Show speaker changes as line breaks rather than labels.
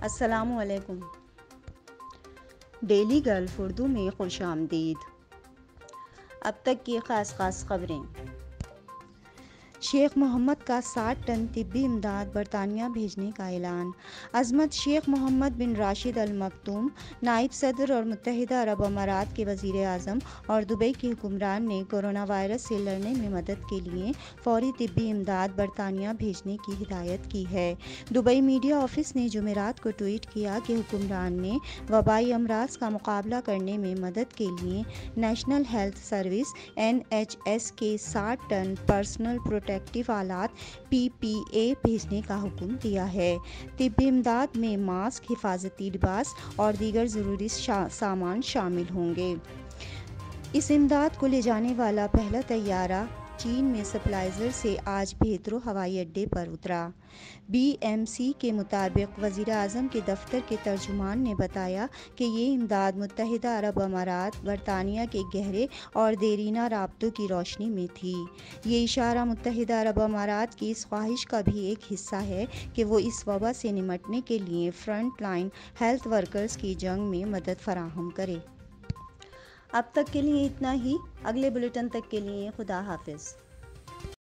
अस्सलामुअलैकुम। Daily gulf Urdu में खुशामदीद। अब तक की ख़ास खबरें। शेख मोहम्मद का 60 टन तिब्बी इमदाद बरतानिया भेजने का ऐलान। अज़मत शेख मोहम्मद बिन राशिद अल मक्तूम, नायब सदर और मुत्तहिदा अरब अमारात के वज़ीर आज़म और दुबई के हुक्मरान ने कोरोना वायरस से लड़ने में मदद के लिए फ़ौरी तिब्बी इमदाद बरतानिया भेजने की हिदायत की है। दुबई मीडिया ऑफिस ने जुमेरात को ट्वीट किया कि हुक्मरान ने वबाई अमराज का मुकाबला करने में मदद के लिए नेशनल हेल्थ सर्विस NHS के 60 टन पर्सनल प्रोटेक्टिव आलात PPA भेजने का हुक्म दिया है। तिब्बी इमदाद में मास्क, हिफाजती लिबास और दीगर ज़रूरी सामान शामिल होंगे। इस इमदाद को ले जाने वाला पहला तैयारा चीन में सप्लाइजर से आज भेद्रो हवाई अड्डे पर उतरा। BMC के मुताबिक वज़ीर आज़म के दफ्तर के तर्जुमान ने बताया कि ये इमदाद मुत्तहिदा अरब अमारात बरतानिया के गहरे और देरीना राब्तों की रोशनी में थी। ये इशारा मुत्तहिदा अरब अमारात की इस ख्वाहिश का भी एक हिस्सा है कि वो इस वबा से निमटने के लिए फ्रंट लाइन हेल्थ वर्कर्स की जंग में मदद फराहम करे। अब तक के लिए इतना ही। अगले बुलेटिन तक के लिए खुदा हाफिज़।